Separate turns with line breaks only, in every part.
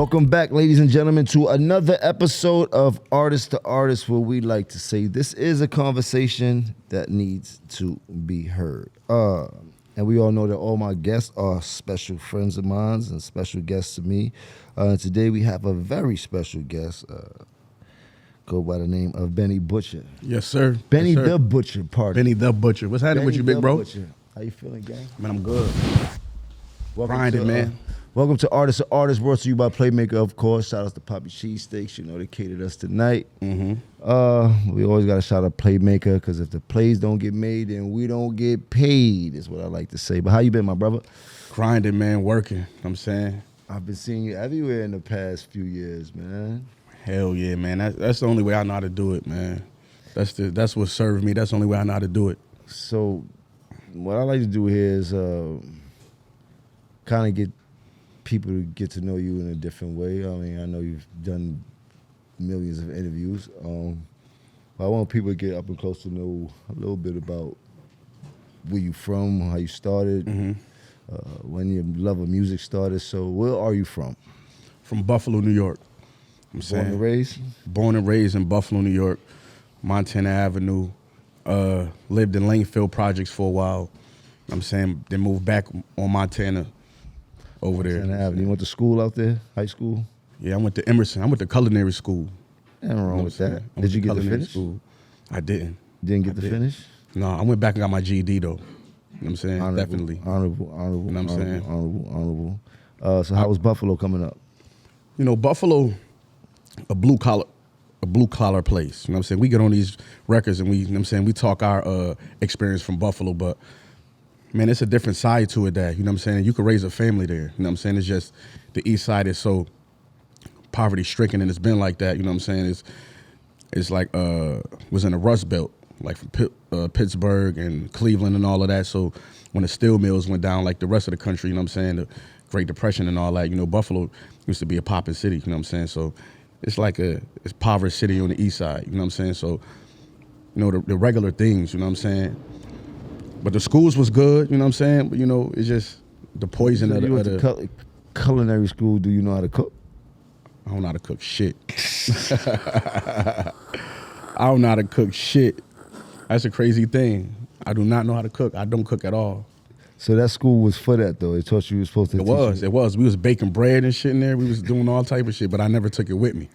Welcome back, ladies and gentlemen, to another episode of Artist to Artist, where we like to say this is a conversation that needs to be heard. And we all know that all my guests are special friends of mine and special guests to me. Today we have a very special guest, go by the name of Benny Butcher.
Yes, sir.
Benny
yes, sir.
the Butcher, pardon.
Benny the Butcher. What's happening with you, big bro?
Butcher. How you feeling, gang?
Man, I'm good.
Grinding,
man.
Welcome to Artist to Artist, brought to you by Playmaker, of course. Shout out to Poppy Cheesesteaks. You know, they catered us tonight. Mm-hmm. We always got to shout out Playmaker, because if the plays don't get made, then we don't get paid, is what I like to say. But how you been, my brother?
Grinding, man, working. You know what I'm saying?
I've been seeing you everywhere in the past few years, man.
Hell yeah, man. That's the only way I know how to do it, man. That's what served me. That's the only way I know how to do it.
So what I like to do here is kind of get people to get to know you in a different way. I mean, I know you've done millions of interviews. But I want people to get up and close to know a little bit about where you from, how you started, when your love of music started. So where are you from?
From Buffalo, New York.
Born and raised?
Born and raised in Buffalo, New York, Montana Avenue. Lived in Langfield Projects for a while. I'm saying, then moved back on Montana over there.
Montana Avenue. You went to school out there, high school?
Yeah, I went to Emerson. I went to culinary school.
Nothing wrong with that. Did you get to finish?
School. I didn't.
Didn't get to finish?
No, I went back and got my GED though. You know what I'm saying?
Honorable,
Definitely.
Honorable.
You know what I'm saying?
Honorable. So how was Buffalo coming up?
You know, Buffalo, a blue collar place. You know what I'm saying? We get on these records and we, you know what I'm saying, we talk our experience from Buffalo, but man, it's a different side to it that, you know what I'm saying, you could raise a family there. You know what I'm saying? It's just the east side is so poverty stricken, and it's been like that, you know what I'm saying? It's like was in the Rust Belt, like from Pittsburgh and Cleveland and all of that. So when the steel mills went down like the rest of the country, you know what I'm saying, the Great Depression and all that, you know, Buffalo used to be a poppin' city, you know what I'm saying? So it's like it's poverty city on the east side, you know what I'm saying? So, you know, the regular things, you know what I'm saying? But the schools was good, you know what I'm saying? But, you know, it's just the poison
So
of
you went
the
to culinary school. Do you know how to cook?
I don't know how to cook shit. I don't know how to cook shit. That's a crazy thing. I do not know how to cook. I don't cook at all.
So that school was for that, though. It taught you were supposed to teach you.
It was. We was baking bread and shit in there. We was doing all type of shit, but I never took it with me.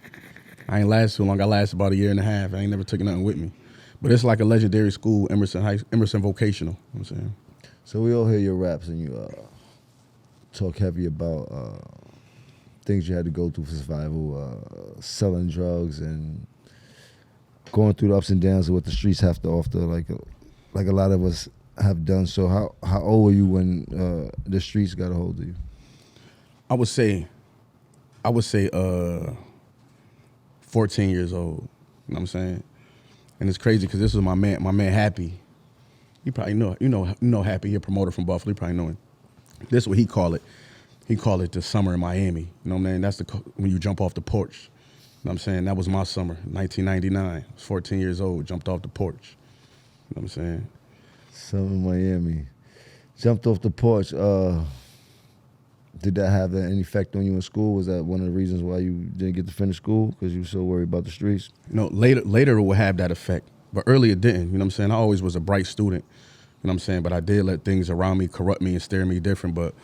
I ain't last too long. I lasted about a year and a half. I ain't never took nothing with me. But it's like a legendary school, Emerson Vocational. You know what I'm saying?
So we all hear your raps and you talk heavy about things you had to go through for survival, selling drugs and going through the ups and downs of what the streets have to offer, like a lot of us have done. So how old were you when the streets got a hold of you?
I would say 14 years old. You know what I'm saying? And it's crazy because this was my man Happy. You probably know Happy, he a promoter from Buffalo. You probably know him. This is what he call it. He called it the summer in Miami. You know what I mean? That's when you jump off the porch. You know what I'm saying? That was my summer, 1999. I was 14 years old, jumped off the porch. You know what I'm saying?
Summer in Miami. Jumped off the porch. Did that have any effect on you in school? Was that one of the reasons why you didn't get to finish school? Because you were so worried about the streets?
No, later it would have that effect. But early it didn't. You know what I'm saying? I always was a bright student. You know what I'm saying? But I did let things around me corrupt me and steer me different. But,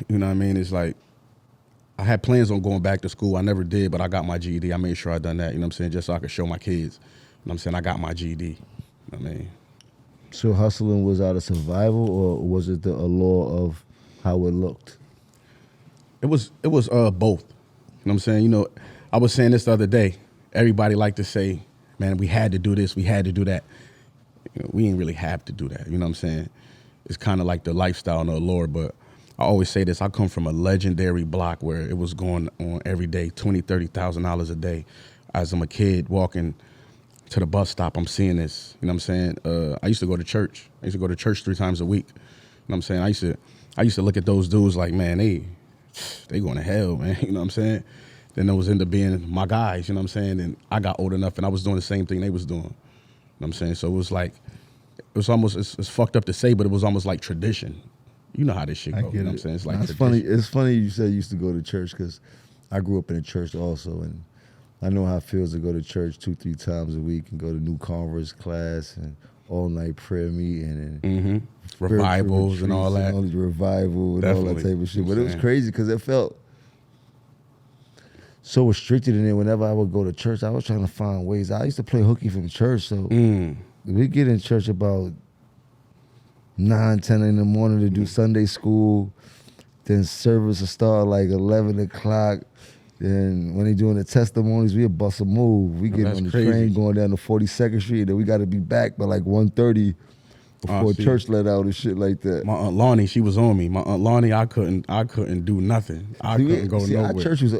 you know what I mean? It's like, I had plans on going back to school. I never did, but I got my GED. I made sure I done that, you know what I'm saying? Just so I could show my kids. You know what I'm saying? I got my GED. You know what I mean?
So hustling was out of survival, or was it the allure of how it looked?
It was both. You know what I'm saying? You know, I was saying this the other day. Everybody like to say, man, we had to do this, we had to do that. You know, we didn't really have to do that. You know what I'm saying? It's kind of like the lifestyle and the allure, but I always say this. I come from a legendary block where it was going on every day, $20,000, $30,000 a day. As I'm a kid walking to the bus stop, I'm seeing this. You know what I'm saying? I used to go to church. I used to go to church 3 times a week. You know what I'm saying? I used to look at those dudes like, man, they going to hell, man. You know what I'm saying? Then those end up being my guys, you know what I'm saying? And I got old enough and I was doing the same thing they was doing. You know what I'm saying? So it was like, it's fucked up to say, but it was almost like tradition. You know how this shit
I
go.
get
You know what I'm
it.
saying? It's like
It's funny. It's funny you said you used to go to church because I grew up in a church also, and I know how it feels to go to church 2-3 times a week and go to New Converse class and all night prayer meeting and
Revivals and all that.
and revival and all that
Definitely.
type of shit.
You know
But
what
it
I'm
was
saying?
crazy because it felt so restricted in there. Whenever I would go to church, I was trying to find ways. I used to play hooky from church, so we get in church about 9-10 in the morning to do Sunday school. Then service will start like 11 o'clock. Then when they doing the testimonies, we a bust a move. We getting
that's
on the
crazy.
train going down to 42nd Street. Then we got to be back by like 1:30 before
see.
church let out and shit like that.
My Aunt Lonnie, she was on me. My Aunt Lonnie, I couldn't do nothing. I couldn't go nowhere.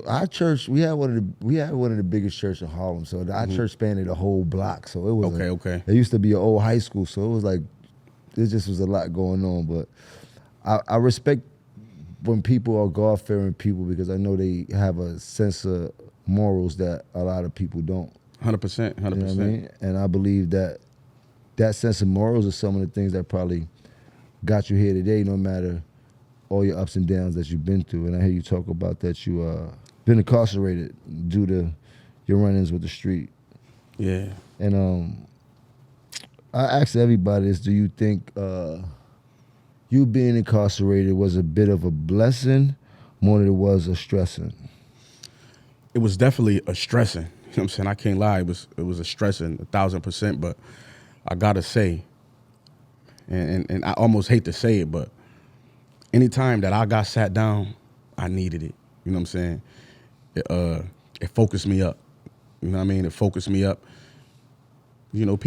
Our church. We had one of the biggest churches in Harlem. So our church spanned the whole block. So it was
Okay.
It used to be an old high school. So it was like it just was a lot going on. But I respect when people are God-fearing people because I know they have a sense of morals that a lot of people don't.
100%.
You know what I mean? And I believe that sense of morals are some of the things that probably got you here today, no matter all your ups and downs that you've been through. And I hear you talk about that you been incarcerated due to your run-ins with the street.
Yeah.
And I ask everybody this, do you think you being incarcerated was a bit of a blessing more than it was a stressing?
It was definitely a stressing. You know what I'm saying? I can't lie. It was a stressing 1,000%. But I gotta say, and I almost hate to say it, but anytime that I got sat down, I needed it. You know what I'm saying? It focused me up. You know what I mean? It focused me up. You know,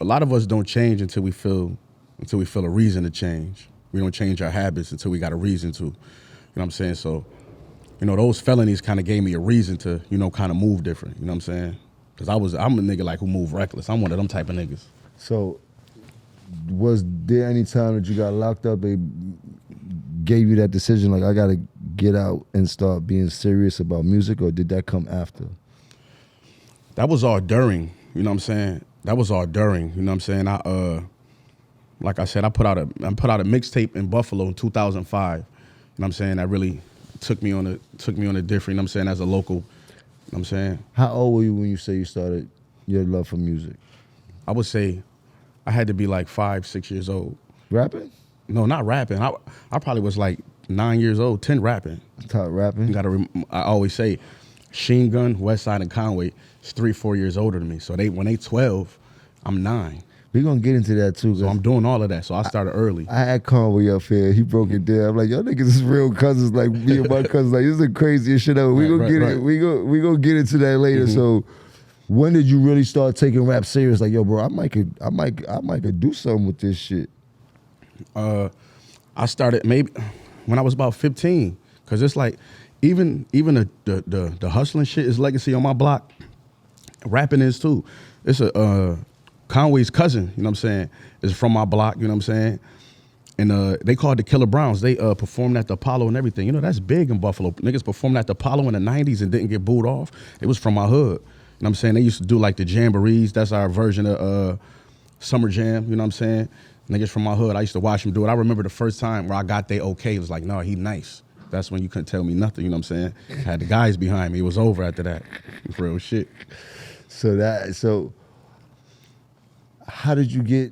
a lot of us don't change until we feel a reason to change. We don't change our habits until we got a reason to. You know what I'm saying? So, you know, those felonies kind of gave me a reason to, you know, kind of move different. You know what I'm saying? Because I'm a nigga like who move reckless. I'm one of them type of niggas.
So, was there any time that you got locked up, they gave you that decision, like, I got to get out and start being serious about music, or did that come after?
That was all during, you know what I'm saying? That was all during, you know what I'm saying? Like I said, I put out a mixtape in Buffalo in 2005. You know what I'm saying? That really took me on a different, you know what I'm saying, as a local, you know what I'm saying?
How old were you when you say you started your love for music?
I would say I had to be like 5, 6 years old.
Rapping?
No, not rapping. I probably was like 9 years old, 10 rapping.
Top rapping?
I always say, Sheen Gunn, Westside and Conway is 3-4 years older than me. So when they 12, I'm 9.
We're going to get into that too.
So I'm doing all of that. So I started early.
I had Conway up here. He broke it down. I'm like, y'all niggas is real cousins, like me and my cousins. Like, this is the craziest shit ever. We gonna get it. We gonna get into that later. So, when did you really start taking rap serious? Like, yo, bro, I might could do something with this shit.
I started maybe when I was about 15, cause it's like even the hustling shit is legacy on my block. Rapping is too. It's a Conway's cousin, you know what I'm saying, is from my block, you know what I'm saying? And they called the Killer Browns. They performed at the Apollo and everything. You know, that's big in Buffalo. Niggas performed at the Apollo in the 90s and didn't get booed off. It was from my hood. You know what I'm saying? They used to do like the jamborees. That's our version of Summer Jam, you know what I'm saying? Niggas from my hood, I used to watch them do it. I remember the first time where I got they okay. It was like, no, he nice. That's when you couldn't tell me nothing, you know what I'm saying? Had the guys behind me. It was over after that. For real shit.
So how did you get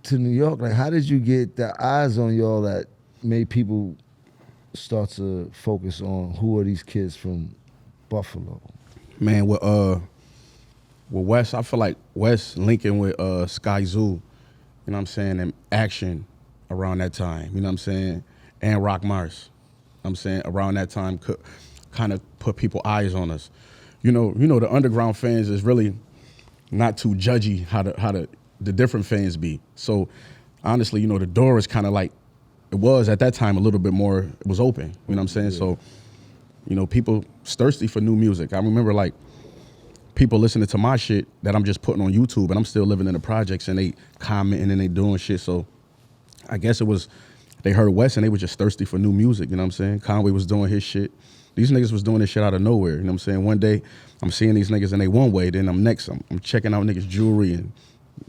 to New York? Like, how did you get the eyes on y'all that made people start to focus on who are these kids from Buffalo?
Man, with West, I feel like West linking with Sky Zoo, you know what I'm saying, and Action around that time, you know what I'm saying, and Roc Mars, I'm saying, around that time could kind of put people eyes on us. You know, the underground fans is really not too judgy how the different fans be. So honestly, you know, the door is kind of like, it was at that time a little bit more, it was open, you know what I'm saying? Yeah. So, you know, people thirsty for new music. I remember like people listening to my shit that I'm just putting on YouTube and I'm still living in the projects and they commenting and they doing shit. So I guess it was, they heard West and they were just thirsty for new music, you know what I'm saying? Conway was doing his shit. These niggas was doing this shit out of nowhere, you know what I'm saying? One day I'm seeing these niggas and they one way, then I'm next, I'm checking out niggas' jewelry and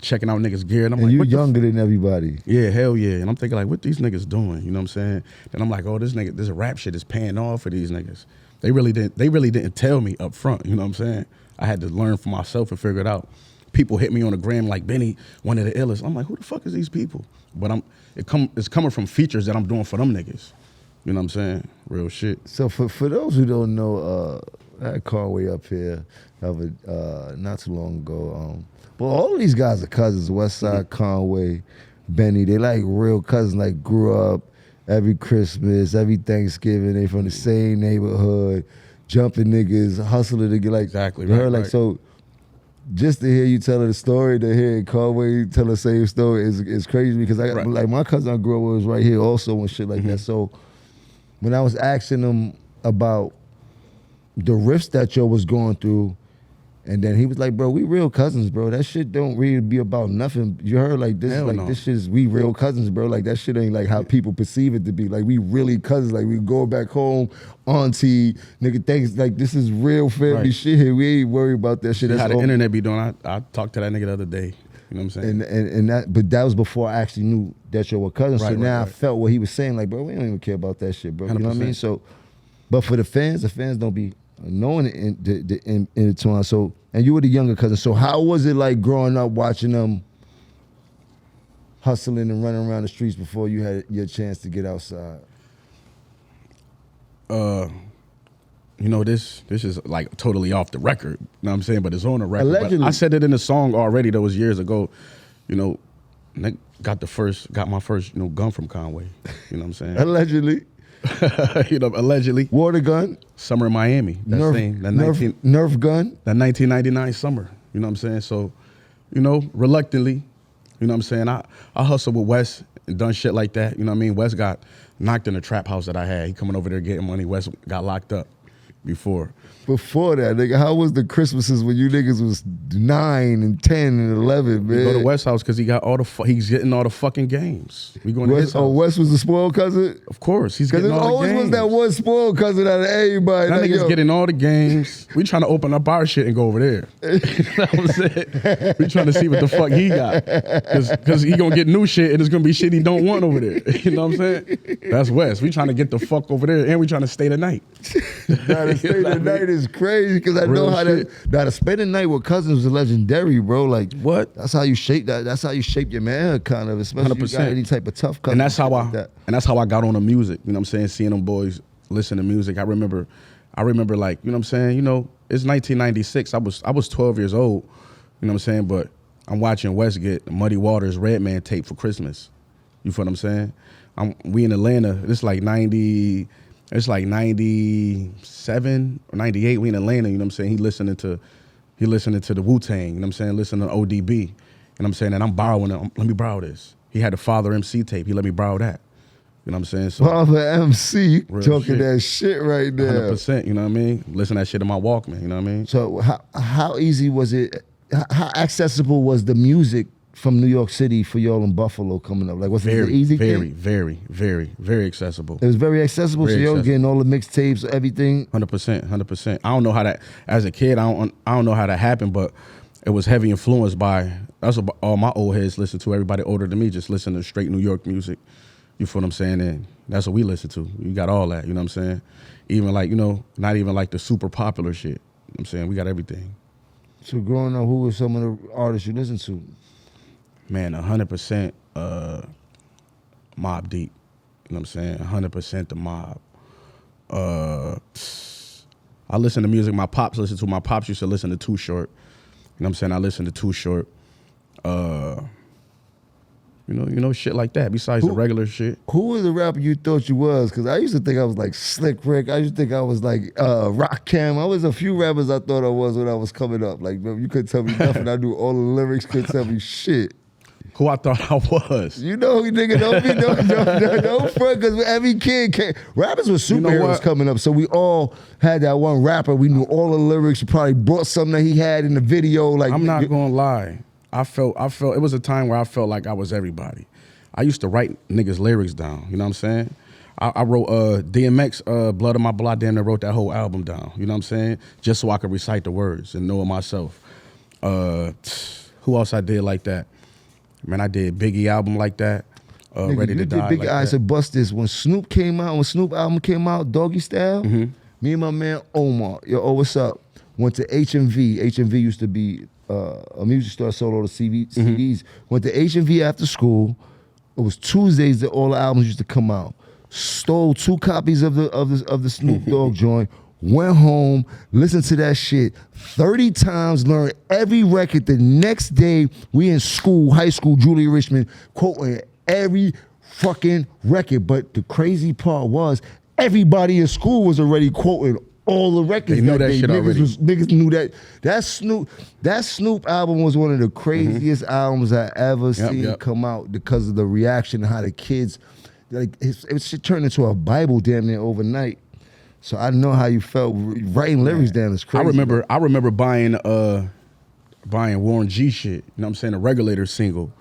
checking out niggas' gear. And I'm
And
like,
you
what the
younger than everybody.
yeah, hell yeah. And I'm thinking like, what these niggas doing? You know what I'm saying? And I'm like, oh, this rap shit is paying off for these niggas. They really didn't tell me up front. You know what I'm saying? I had to learn for myself and figure it out. People hit me on the gram like, Benny, one of the illest. I'm like, who the fuck is these people? But it's coming from features that I'm doing for them niggas. You know what I'm saying? Real shit.
So for those who don't know, I had Conway up here not too long ago. But all of these guys are cousins. Westside, Conway, Benny. They like real cousins. Like grew up every Christmas, every Thanksgiving. They from the same neighborhood, jumping niggas, hustling to get like
Exactly,
you heard,
right,
like
right.
so. Just to hear you tell the story, to hear Conway tell the same story is crazy because I
Right.
like my cousin I grew up with was right here also and shit like that. So when I was asking him about the rifts that Joe was going through, and then he was like, "Bro, we real cousins, bro. That shit don't really be about nothing." You heard like this,
Hell
like
no.
this shit's we real cousins, bro. Like that shit ain't like how people perceive it to be. Like we really cousins. Like we go back home, auntie, nigga. Thanks. Like this is real family
Right.
shit here. We ain't worried about that shit.
How
That's
the
all.
internet be doing. I talked to that nigga the other day. You know what I'm saying?
And that, but that was before I actually knew that you were cousins. So
Right,
now I
right.
felt what he was saying. Like, bro, we don't even care about that shit, bro. You know what I mean?
100%.
So, but for the fans don't be knowing it in intertwined. So, and you were the younger cousin. So, how was it like growing up watching them hustling and running around the streets before you had your chance to get outside?
You know, this is like totally off the record. You know what I'm saying? But it's on the record.
Allegedly.
But I said it in a song already that was years ago. You know, got my first, you know, gun from Conway. You know what I'm saying?
Allegedly,
You know, allegedly.
water gun,
Summer in Miami. That
Nerf gun.
that 1999 summer. You know what I'm saying? So, you know, reluctantly, you know what I'm saying? I hustled with Wes and done shit like that. You know what I mean? Wes got knocked in the trap house that I had. He coming over there getting money. Wes got locked up before.
Before that, nigga, how was the Christmases when you niggas was 9 and 10 and 11, man?
We go to Wes house because he got he's getting all the fucking games. We going to his house.
Wes was the spoiled cousin?
Of course, he's
Because
getting
there
all the
always
games.
was that one spoiled cousin out of everybody.
That
like,
nigga's
yo,
getting all the games. We trying to open up our shit and go over there. You know what I'm saying? We trying to see what the fuck he got. Because he going to get new shit and it's going to be shit he don't want over there. You know what I'm saying? That's Wes. We trying to get the fuck over there and we trying to stay the night.
Now to stay the night is crazy because I
Real
know how
shit.
that. Now to spend the night with cousins is legendary, bro. Like
What?
That's how you shape that. That's how you shape your manhood, kind of. Especially if you got
100%.
any type of tough cousin.
And that's how
like that.
and that's how I got on the music. You know what I'm saying? Seeing them boys listen to music. I remember like, you know what I'm saying? You know, it's 1996. I was 12 years old. You know what I'm saying? But I'm watching Wes get Muddy Waters Redman tape for Christmas. You feel what I'm saying? We in Atlanta. It's like 97 or 98. We in Atlanta, you know what I'm saying? He listening to the Wu-Tang, you know what I'm saying? Listening to ODB. You know what I'm saying? And I'm borrowing it. Let me borrow this. He had the Father MC tape. He let me borrow that. You know what I'm saying? So
Father MC
Real
talking
shit.
that shit right there.
100%, you know what I mean? Listen to that shit in my Walkman, you know what I mean?
So how easy was it? How accessible was the music from New York City for y'all in Buffalo coming up? Like, was it an easy thing?
Very accessible.
It was very accessible.
Very
so y'all
accessible.
getting all the mixtapes, everything.
100%. I don't know how that, as a kid, I don't know how that happened, but it was heavy influenced by, that's what all my old heads listen to. Everybody older than me just listen to straight New York music. You feel what I'm saying? And that's what we listen to. You got all that, you know what I'm saying? Even like, you know, not even like the super popular shit. You know what I'm saying? We got everything.
So growing up, who were some of the artists you listened to?
Man, 100% Mobb Deep. You know what I'm saying? 100% the Mob. I listen to music my pops listen to. My pops used to listen to Too Short. You know what I'm saying? I listen to Too Short. You know, shit like that. Besides the regular shit.
Who was the rapper you thought you was? Because I used to think I was like Slick Rick. I used to think I was like Rock Cam. I was a few rappers I thought I was when I was coming up. Like, bro, you couldn't tell me nothing. I knew all the lyrics, couldn't tell me shit.
Who I thought I was.
You know, nigga, don't front, because every kid came. Rappers were superheroes
what?
coming up, so we all had that one rapper. We knew all the lyrics. We probably brought something that he had in the video. Like,
I'm not gonna lie. I felt it was a time where I felt like I was everybody. I used to write niggas' lyrics down. You know what I'm saying? I wrote DMX, Blood on My Blood. Damn near wrote that whole album down. You know what I'm saying? Just so I could recite the words and know it myself. Who Who else I did like that? Man, I did Biggie album like that.
Nigga,
Ready
you
to
did
Die
Big
like
Eyes
that.
and Bust This. When Snoop album came out, Doggy Style, me and my man Omar, what's up? Went to HMV. HMV used to be a music store, sold all the CDs. Went to HMV after school. It was Tuesdays that all the albums used to come out. Stole 2 copies of the Snoop Dogg joint. Went home, listened to that shit 30 times, learned every record. The next day, we in school, high school, Julia Richmond, quoting every fucking record. But the crazy part was, everybody in school was already quoting all the records.
They knew that shit already.
Niggas knew that. That Snoop album was one of the craziest albums I ever seen come out because of the reaction and how the kids, like, it shit turned into a Bible damn near overnight. So I know how you felt writing lyrics down. Is crazy.
I remember buying Warren G shit. You know what I'm saying? A Regulator single.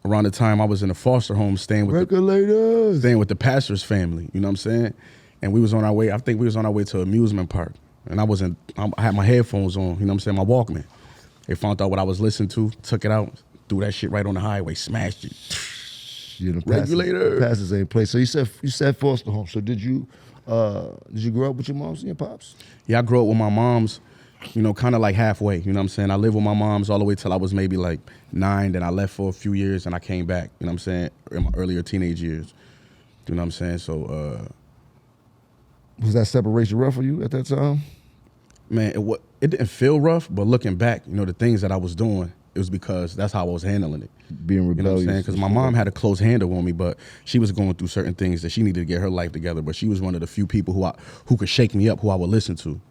Around the time I was in a foster home staying with the pastor's family. You know what I'm saying? And we was on our way. I think we was on our way to an amusement park. And I had my headphones on. You know what I'm saying? My Walkman. They found out what I was listening to, took it out, threw that shit right on the highway, smashed it. Regulator.
Pastors ain't play. So you said foster home. So did you grow up with your moms and your pops?
Yeah, I grew up with my moms, you know, kind of like halfway. You know what I'm saying? I lived with my moms all the way till I was maybe like 9. Then I left for a few years and I came back, you know what I'm saying, in my earlier teenage years. You know what I'm saying? So,
was that separation rough for you at that time?
Man, it didn't feel rough, but looking back, you know, the things that I was doing, it was because that's how I was handling it.
Being rebellious.
You know what I'm saying? Because my mom had a close handle on me, but she was going through certain things that she needed to get her life together. But she was one of the few people who could shake me up, who I would listen to. You know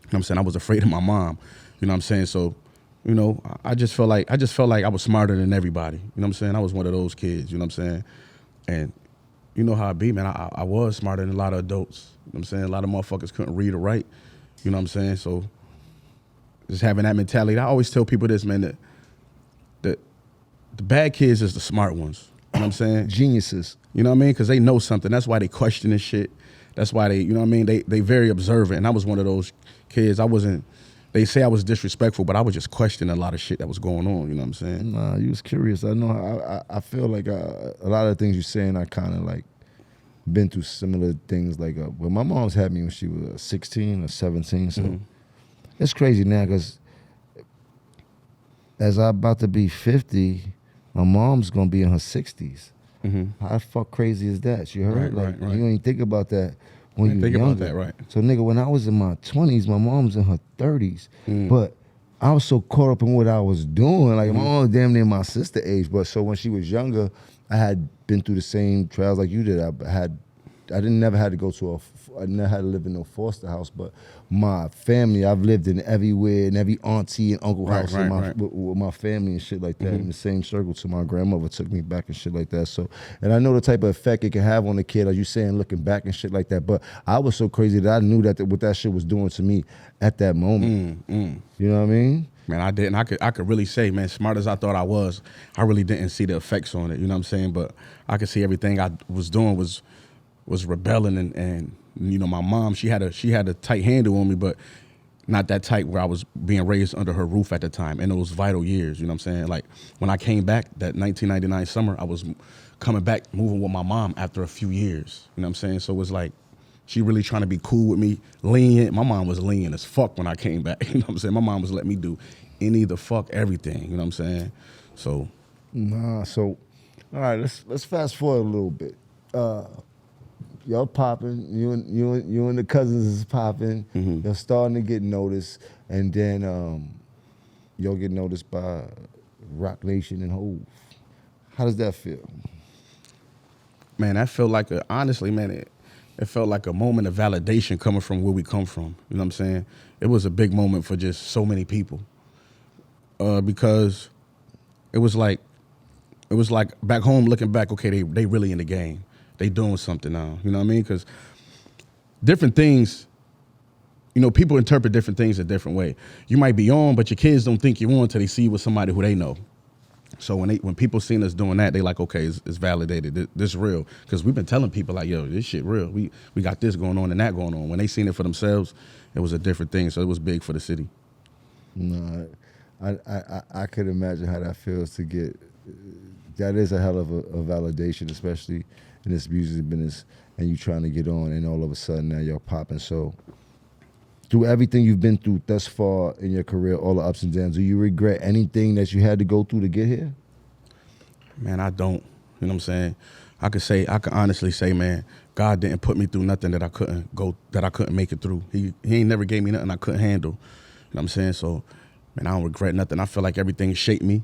what I'm saying? I was afraid of my mom. You know what I'm saying? So, you know, I just felt like I was smarter than everybody. You know what I'm saying? I was one of those kids, you know what I'm saying? And you know how it be, man. I was smarter than a lot of adults. You know what I'm saying? A lot of motherfuckers couldn't read or write. You know what I'm saying? So just having that mentality. I always tell people this, man, that the bad kids is the smart ones. You know what I'm saying?
Geniuses.
You know what I mean? Because they know something. That's why they question this shit. That's why they, you know what I mean? They very observant. And I was one of those kids. They say I was disrespectful, but I was just questioning a lot of shit that was going on. You know what I'm saying?
Nah, you was curious. I know. I feel like a lot of the things you're saying, I kind of like been through similar things. Like, well, my mom's had me when she was 16 or 17. So it's crazy now because as I'm about to be 50, my mom's gonna be in her 60s. How the fuck crazy is that? You heard?
Right,
like
right.
you ain't think about that when you
think
were
about
younger.
that, right?
So nigga, when I was in my 20s, my mom's in her 30s. But I was so caught up in what I was doing. Like my mom was damn near my sister age. But so when she was younger, I had been through the same trials like you did. I never had to live in no foster house, but my family, I've lived in everywhere, in every auntie and uncle house with my family and shit like that, in the same circle. So my grandmother took me back and shit like that. So, and I know the type of effect it can have on a kid, as you saying, looking back and shit like that. But I was so crazy that I knew that what that shit was doing to me at that moment. You know what I mean?
Man, I didn't. I could really say, man, smart as I thought I was, I really didn't see the effects on it. You know what I'm saying? But I could see everything I was doing was rebelling and you know, my mom, she had a tight handle on me, but not that tight where I was being raised under her roof at the time in those vital years. You know what I'm saying? Like when I came back that 1999 summer, I was coming back moving with my mom after a few years. You know what I'm saying? So it was like she really trying to be cool with me, lenient. My mom was lenient as fuck when I came back. You know what I'm saying? My mom was letting me do any the fuck everything. You know what I'm saying? So
So all right, let's fast forward a little bit. Y'all popping, you and the cousins is popping. You're starting to get noticed, and then y'all get noticed by Roc Nation and Hove. How does that feel?
Man, that felt like honestly, man, it felt like a moment of validation coming from where we come from. You know what I'm saying? It was a big moment for just so many people. Because it was like back home looking back, okay, they really in the game. They doing something now, you know what I mean? Because different things, you know, people interpret different things a different way. You might be on, but your kids don't think you're on until they see you with somebody who they know. So when people seen us doing that, they like, okay, it's validated. This real. Because we've been telling people like, yo, this shit real. We got this going on and that going on. When they seen it for themselves, it was a different thing. So it was big for the city.
Nah, I could imagine how that feels to get. That is a hell of a validation, especially in this music business, and you trying to get on, and all of a sudden now you're popping. So, through everything you've been through thus far in your career, all the ups and downs, do you regret anything that you had to go through to get here?
Man, I don't. You know what I'm saying? I could honestly say, man, God didn't put me through nothing that I couldn't make it through. He ain't never gave me nothing I couldn't handle. You know what I'm saying? So, man, I don't regret nothing. I feel like everything shaped me,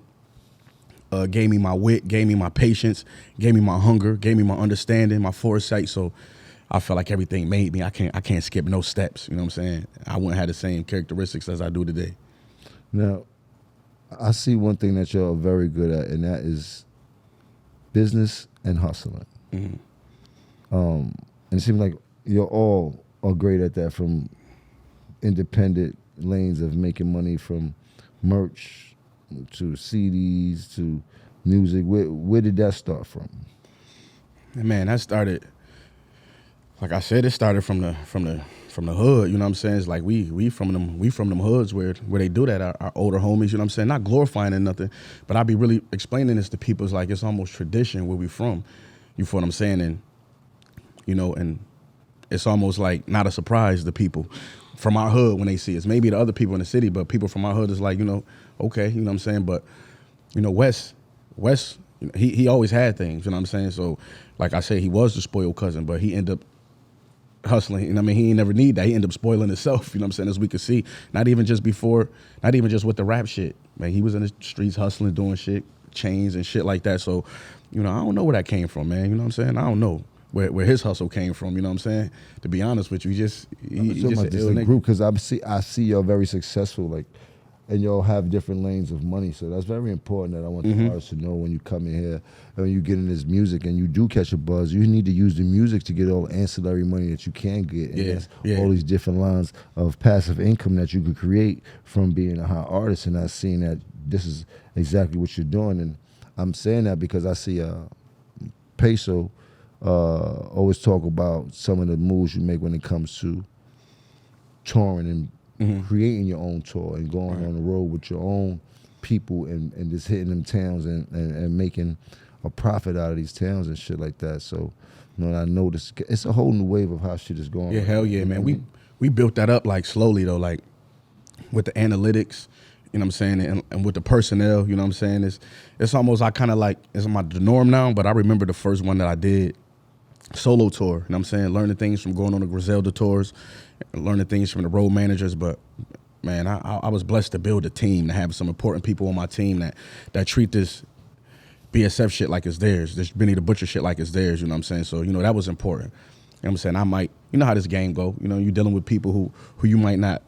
gave me my wit, gave me my patience, gave me my hunger, gave me my understanding, my foresight. So I feel like everything made me. I can't skip no steps. You know what I'm saying? I wouldn't have the same characteristics as I do today.
Now, I see one thing that you're very good at, and that is business and hustling.
Mm-hmm.
And it seems like you're all are great at that, from independent lanes of making money from merch to CDs to music. Where did that start from?
Man, that started, like I said, it started from the hood. You know what I'm saying? It's like we from them hoods where they do that. Our older homies. You know what I'm saying? Not glorifying it nothing, but I be really explaining this to people. It's like it's almost tradition where we from. You feel what I'm saying? And you know, and it's almost like not a surprise to people from our hood when they see us. Maybe the other people in the city, but people from our hood is like, you know, okay, you know what I'm saying? But you know, Wes, you know, he always had things. You know what I'm saying? So, like I said, he was the spoiled cousin, but he ended up hustling. And I mean, he ain't never need that. He ended up spoiling himself, you know what I'm saying, as we could see. Not even just with the rap shit. Man, he was in the streets hustling, doing shit, chains and shit like that. So, you know, I don't know where that came from, man. You know what I'm saying? I don't know where his hustle came from, you know what I'm saying? To be honest with you, he just an ill nigga.
Group, because I see y'all very successful, like, and y'all have different lanes of money. So that's very important that I want the artists to know when you come in here and when you get in this music and you do catch a buzz, you need to use the music to get all the ancillary money that you can get. And all these different lines of passive income that you could create from being a hot artist. And I've seen that this is exactly what you're doing. And I'm saying that because I see Peso always talk about some of the moves you make when it comes to touring and creating your own tour and going on the road with your own people and just hitting them towns and making a profit out of these towns and shit like that. So, you know, I noticed it's a whole new wave of how shit is going.
Yeah, hell yeah, man. We built that up like slowly though, like with the analytics, you know what I'm saying, and with the personnel, you know what I'm saying. It's almost like kind of like it's the norm now, but I remember the first one that I did, solo tour, you know what I'm saying, learning things from going on the Griselda tours, learning things from the road managers. But man, I was blessed to build a team, to have some important people on my team that treat this BSF shit like it's theirs, this Benny the Butcher shit like it's theirs, you know what I'm saying. So, you know, that was important. You know what I'm saying? I might, you know how this game go, you know, you're dealing with people who you might not,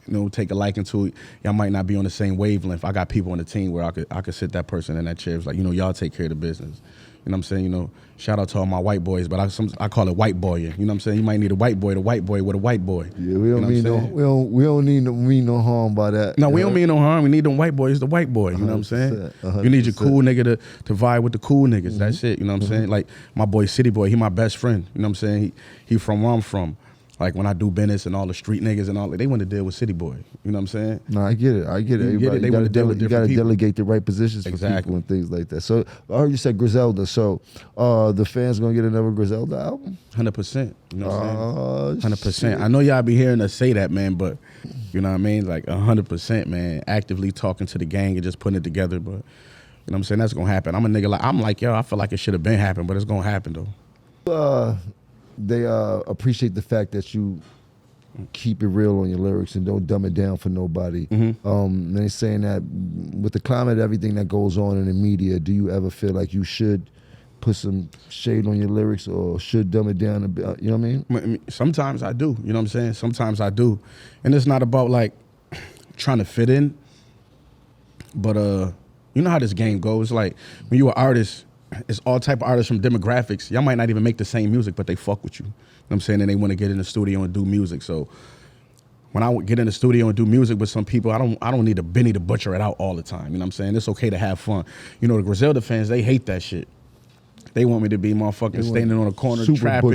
you know, take a liking to. Y'all might not be on the same wavelength. I got people on the team where I could sit that person in that chair. It's like, you know, y'all take care of the business. You know what I'm saying? You know, shout out to all my white boys, but I call it white boying. You know what I'm saying? You might need a white boy with a white boy.
Yeah, we don't mean no harm by that.
No, we don't mean no harm. We need them white boys, the white boy. You know what I'm saying? 100%. You need your cool nigga to vibe with the cool niggas. That's it. You know what I'm saying? Like my boy City Boy, he my best friend. You know what I'm saying? He from where I'm from. Like when I do business and all the street niggas and all, they want to deal with City Boy. You know what I'm saying?
No, I get it. You got to delegate the right positions for people and things like that. So I heard you said Griselda. So the fans gonna get another Griselda album?
100%. You know what I'm saying? 100%. I know y'all be hearing us say that, man, but you know what I mean? Like 100%, man. Actively talking to the gang and just putting it together. But you know what I'm saying? That's gonna happen. I'm a nigga I'm like, yo, I feel like it should have been happened, but it's gonna happen though.
They appreciate the fact that you keep it real on your lyrics and don't dumb it down for nobody. And they're saying that with the climate, everything that goes on in the media, do you ever feel like you should put some shade on your lyrics or should dumb it down a bit? You know what I mean?
Sometimes I do. You know what I'm saying? Sometimes I do. And it's not about like trying to fit in, but you know how this game goes. Like when you're an artist, it's all type of artists from demographics. Y'all might not even make the same music, but they fuck with you. You know what I'm saying? And they want to get in the studio and do music. So when I get in the studio and do music with some people, I don't need to Benny the Butcher it out all the time. You know what I'm saying? It's okay to have fun. You know, the Griselda fans, they hate that shit. They want me to be motherfucking standing on a corner trapping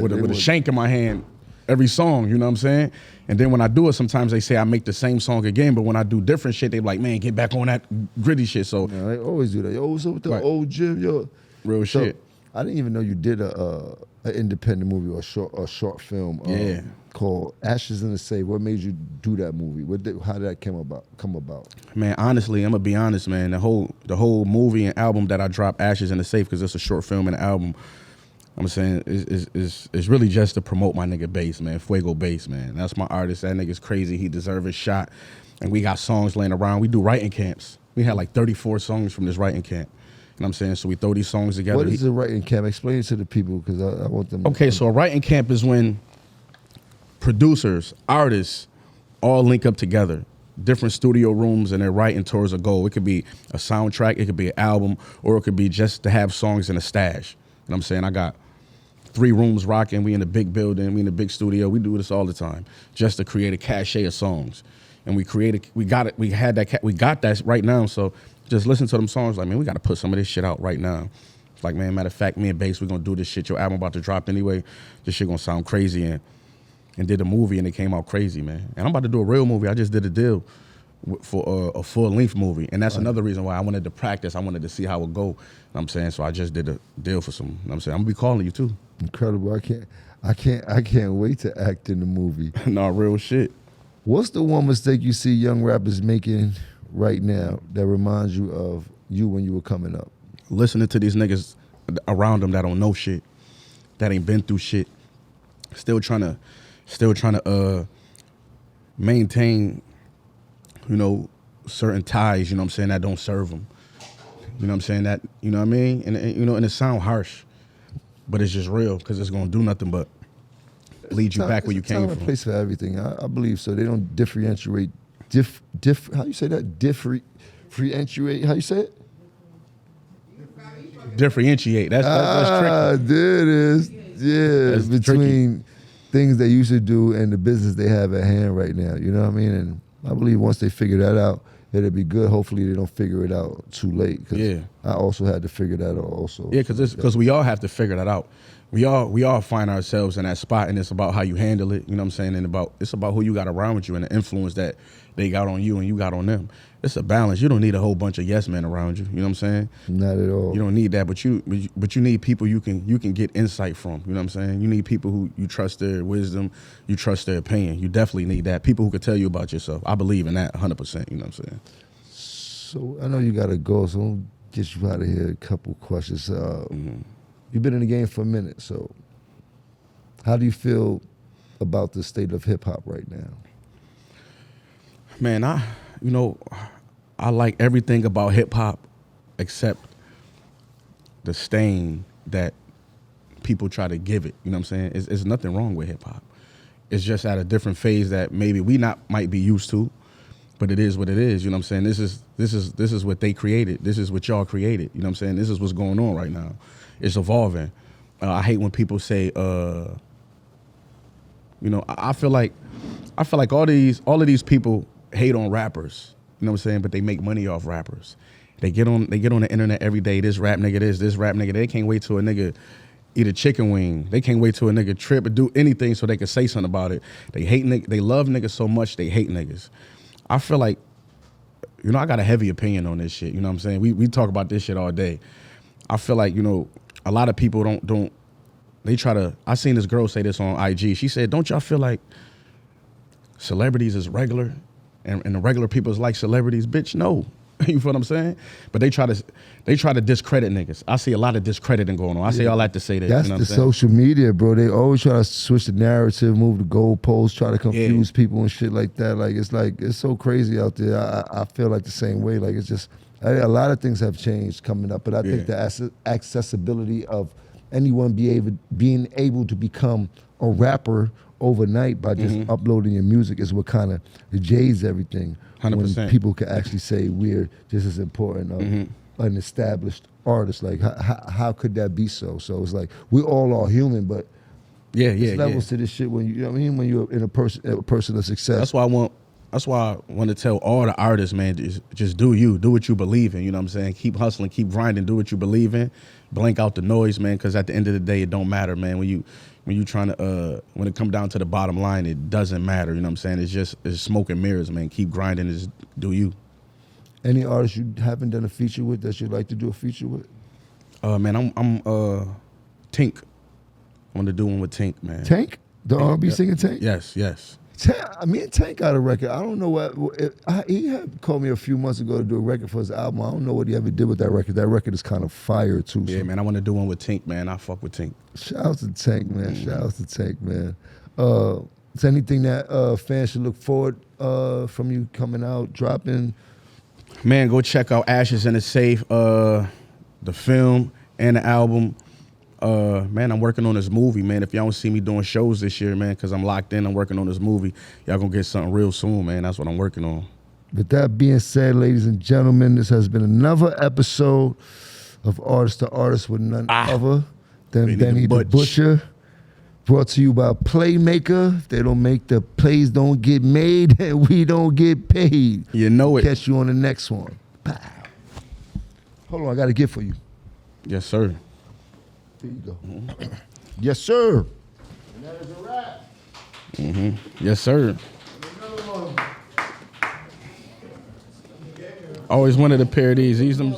with a shank in my hand. every song, you know what I'm saying? And then when I do it, sometimes they say I make the same song again, but when I do different shit, they be like, man, get back on that gritty shit. So
Yeah, they always do that. Yo, what's up with the
Right.
old gym? Yo,
real
So,
shit.
I didn't even know you did an independent movie or a short film
Yeah.
called Ashes in the Safe. What made you do that movie? How did that come about?
Man, honestly, I'm gonna be honest, man. The whole movie and album that I dropped, Ashes in the Safe, because it's a short film and an album. I'm saying is really just to promote my nigga Bass, man. Fuego Bass, man. That's my artist. That nigga's crazy. He deserves his shot. And we got songs laying around. We do writing camps. We had like 34 songs from this writing camp. You know what I'm saying? So we throw these songs together.
What is a writing camp? Explain it to the people because I want them.
Okay, so a writing camp is when producers, artists, all link up together, different studio rooms, and they're writing towards a goal. It could be a soundtrack, it could be an album, or it could be just to have songs in a stash. You know what I'm saying? I got 3 rooms rocking. We in a big building. We in a big studio. We do this all the time just to create a cachet of songs. And we got that right now. So just listen to them songs. Like, man, we got to put some of this shit out right now. Like, man, matter of fact, me and Bass, we gonna do this shit. Your album about to drop anyway. This shit gonna sound crazy, and did a movie, and it came out crazy, man. And I'm about to do a real movie. I just did a deal for a full-length movie, and that's another reason why I wanted to practice. I wanted to see how it go. You know what I'm saying? So I just did a deal for some. You know what I'm saying? I'm gonna be calling you too.
Incredible. I can't wait to act in the movie.
No, real shit.
What's the one mistake you see young rappers making right now that reminds you of you when you were coming up?
Listening to these niggas around them that don't know shit, that ain't been through shit, still trying to maintain, you know, certain ties, you know what I'm saying, that don't serve them. You know what I'm saying? That, you know what I mean? And you know, and it sound harsh, but it's just real because it's gonna do nothing but lead you back where you came
It's a
from.
place for everything. I believe so. They don't differentiate. How you say that? Differentiate. How you say it?
Differentiate. That's tricky.
There it is. Yeah,
That's
between things they used to do and the business they have at hand right now. You know what I mean? And I believe once they figure that out, it'll be good. Hopefully they don't figure it out too late. 'Cause
Yeah.
I also had to figure that out also.
Yeah, because we all have to figure that out. We all find ourselves in that spot, and it's about how you handle it. You know what I'm saying? And it's about who you got around with you and the influence that they got on you and you got on them. It's a balance. You don't need a whole bunch of yes men around you. You know what I'm saying?
Not at all.
You don't need that, but you need people you can get insight from. You know what I'm saying? You need people who you trust their wisdom, you trust their opinion. You definitely need that. People who can tell you about yourself. I believe in that 100%. You know what I'm saying?
So I know you got to go, so I'll get you out of here. A couple questions. You've been in the game for a minute, so how do you feel about the state of hip hop right now?
Man, I like everything about hip hop except the stain that people try to give it. You know what I'm saying? It's nothing wrong with hip hop. It's just at a different phase that maybe we might be used to, but it is what it is. You know what I'm saying? This is what they created. This is what y'all created. You know what I'm saying? This is what's going on right now. It's evolving. I hate when people say, I feel like all of these people hate on rappers. You know what I'm saying? But they make money off rappers. They get on the internet every day. This rap nigga this rap nigga. They can't wait till a nigga eat a chicken wing. They can't wait till a nigga trip or do anything so they can say something about it. They love niggas so much they hate niggas. I feel like, I got a heavy opinion on this shit. You know what I'm saying? We talk about this shit all day. I feel like, a lot of people don't they try to, I seen this girl say this on IG. She said, don't y'all feel like celebrities is regular and the regular people is like celebrities? Bitch, no. You feel what I'm saying? But they try to discredit niggas. I see a lot of discrediting going on. I say all that to say that.
That's
you know
the
what I'm saying?
social media, bro. They always try to switch the narrative, move the goalposts, try to confuse people and shit like that. It's so crazy out there. I feel like the same way. Like it's just a lot of things have changed coming up, but I think the accessibility of anyone being able to become a rapper overnight by just uploading your music is what kind of jades everything.
100%.
When people can actually say we're just as important of an established artist. Like how could that be so? So it's like we all are human, but there's levels to this shit when you know what I mean, when you're in a person of success.
That's why I want to tell all the artists, man, just do you. Do what you believe in. You know what I'm saying? Keep hustling, keep grinding, do what you believe in. Blank out the noise, man, because at the end of the day, it don't matter, man. When when you trying to when it come down to the bottom line, it doesn't matter. You know what I'm saying? It's smoke and mirrors, man. Keep grinding, just do you.
Any artists you haven't done a feature with that you'd like to do a feature with?
Man, I'm Tink. I want to do one with Tink, man.
Tank? The R&B singer Tank?
Yes.
Me and Tank got a record. I don't know he had called me a few months ago to do a record for his album. I don't know what he ever did with that record. That record is kind of fire too.
Yeah, man, I want to do one with Tink, man. I fuck with Tink.
Shout out to Tank, man. Shout out to Tank, man. Is there anything that fans should look forward from you coming out, dropping?
Man, go check out Ashes in the Safe, the film and the album. Man, I'm working on this movie, man. If y'all don't see me doing shows this year, man, because I'm locked in, I'm working on this movie. Y'all gonna get something real soon, man. That's what I'm working on.
With that being said, ladies and gentlemen, this has been another episode of Artist to Artist with none other than Benny the Butcher. Brought to you by Playmaker. If they don't make the plays, don't get made, and we don't get paid.
You know it.
Catch you on the next one. Pow. Hold on, I got a gift for you.
Yes, sir.
There you go. Yes, sir. And that is a wrap.
Yes, sir. Always wanted a pair of these. Use them.